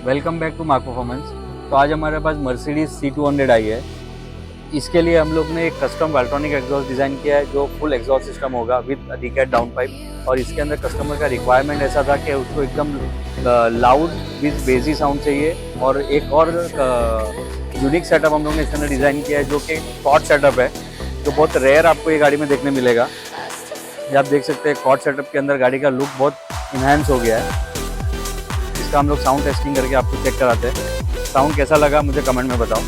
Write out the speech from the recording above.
Welcome back to mark performance. तो आज हमारे पास मर्सिडीज C200 आई है। इसके लिए हम लोग ने एक कस्टम वैल्ट्रॉनिक एग्जॉस्ट डिज़ाइन किया है जो फुल एग्जॉस्ट सिस्टम होगा विद डीकैट डाउन पाइप। और इसके अंदर कस्टमर का रिक्वायरमेंट ऐसा था कि उसको एकदम लाउड विद बेसी साउंड चाहिए। और एक और यूनिक सेटअप हम लोग ने इसके अंदर डिज़ाइन किया है जो कि क्वाड सेटअप है, जो बहुत रेयर आपको ये गाड़ी में देखने मिलेगा। ये आप देख सकते हैं क्वाड सेटअप के अंदर गाड़ी का लुक बहुत इन्हांस हो गया है। इसका हम लोग साउंड टेस्टिंग करके आपको चेक कराते हैं। साउंड कैसा लगा मुझे कमेंट में बताओ।